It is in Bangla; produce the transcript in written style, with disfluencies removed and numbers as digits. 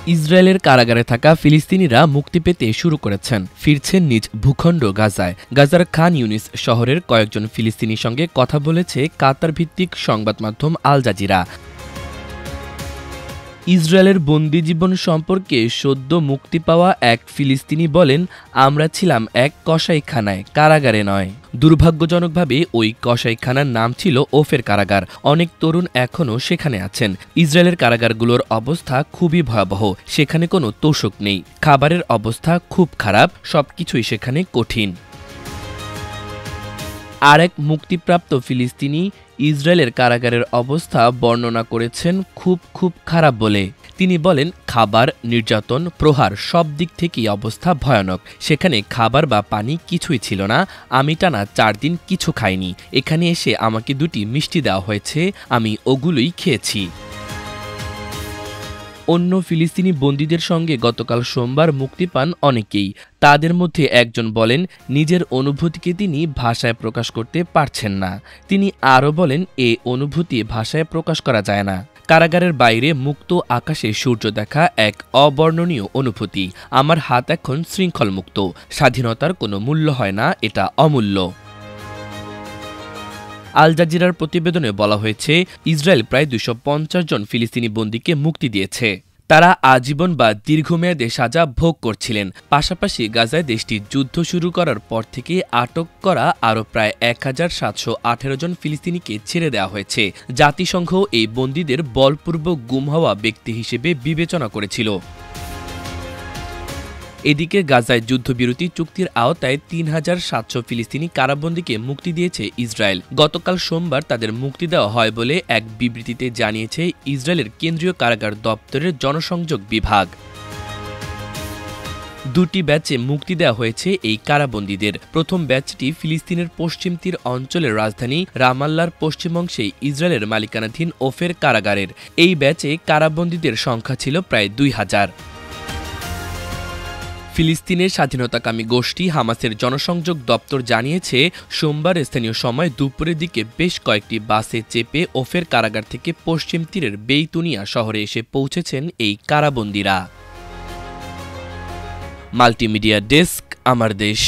ইসরায়েলের কারাগারে থাকা ফিলিস্তিনিরা মুক্তি পেতে শুরু করেছেন, ফিরছেন নিজ ভূখণ্ড গাজায়। গাজার খান ইউনিস শহরের কয়েকজন ফিলিস্তিনির সঙ্গে কথা বলেছে কাতার ভিত্তিক সংবাদ মাধ্যম আল জাজিরা। ইসরায়েলের বন্দি জীবন সম্পর্কে সদ্য মুক্তি পাওয়া এক ফিলিস্তিনি বলেন, আমরা ছিলাম এক কসাইখানায়, কারাগারে নয়। দুর্ভাগ্যজনকভাবে ওই কসাইখানার নাম ছিল ওফের কারাগার। অনেক তরুণ এখনও সেখানে আছেন। ইসরায়েলের কারাগারগুলোর অবস্থা খুবই ভয়াবহ। সেখানে কোনো তোষক নেই, খাবারের অবস্থা খুব খারাপ, সবকিছুই সেখানে কঠিন। আর এক মুক্তিপ্রাপ্ত ফিলিস্তিনি ইসরায়েলের কারাগারের অবস্থা বর্ণনা করেছেন খুব খারাপ বলে। তিনি বলেন, খাবার, নির্যাতন, প্রহার সব দিক থেকেই অবস্থা ভয়ানক। সেখানে খাবার বা পানি কিছুই ছিল না। আমি টানা 4 দিন কিছু খাইনি। এখানে এসে আমাকে 2টি মিষ্টি দেওয়া হয়েছে, আমি ওগুলোই খেয়েছি। অন্য ফিলিস্তিনি বন্দীদের সঙ্গে গতকাল সোমবার মুক্তি পান অনেকেই। তাদের মধ্যে একজন বলেন, নিজের অনুভূতিকে তিনি ভাষায় প্রকাশ করতে পারছেন না। তিনি আরও বলেন, এ অনুভূতি ভাষায় প্রকাশ করা যায় না। কারাগারের বাইরে মুক্ত আকাশে সূর্য দেখা এক অবর্ণনীয় অনুভূতি। আমার হাত এখন শৃঙ্খলমুক্ত। স্বাধীনতার কোনো মূল্য হয় না, এটা অমূল্য। আল জাজিরার প্রতিবেদনে বলা হয়েছে, ইসরায়েল প্রায় 250 জন ফিলিস্তিনি বন্দীকে মুক্তি দিয়েছে। তারা আজীবন বা দীর্ঘমেয়াদে সাজা ভোগ করছিলেন। পাশাপাশি গাজায় দেশটি যুদ্ধ শুরু করার পর থেকে আটক করা আরও প্রায় 1718 জন ফিলিস্তিনিকে ছেড়ে দেওয়া হয়েছে। জাতিসংঘ এই বন্দীদের বলপূর্বক গুম হওয়া ব্যক্তি হিসেবে বিবেচনা করেছিল। এদিকে গাজায় যুদ্ধবিরতি চুক্তির আওতায় 3700 ফিলিস্তিনি কারাবন্দীকে মুক্তি দিয়েছে ইসরায়েল। গতকাল সোমবার তাদের মুক্তি দেওয়া হয় বলে এক বিবৃতিতে জানিয়েছে ইসরায়েলের কেন্দ্রীয় কারাগার দপ্তরের জনসংযোগ বিভাগ। 2টি ব্যাচে মুক্তি দেওয়া হয়েছে এই কারাবন্দীদের। প্রথম ব্যাচটি ফিলিস্তিনের পশ্চিম তীর অঞ্চলের রাজধানী রামাল্লার পশ্চিম অংশে ইসরায়েলের মালিকানাধীন ওফের কারাগারের। এই ব্যাচে কারাবন্দীদের সংখ্যা ছিল প্রায় 2000। ফিলিস্তিনের স্বাধীনতাকামী গোষ্ঠী হামাসের জনসংযোগ দপ্তর জানিয়েছে, সোমবার স্থানীয় সময় দুপুরের দিকে বেশ কয়েকটি বাসে চেপে ওফের কারাগার থেকে পশ্চিম তীরের বেইতুনিয়া শহরে এসে পৌঁছেছেন এই কারাবন্দীরা। মাল্টিমিডিয়া ডেস্ক, আমার দেশ।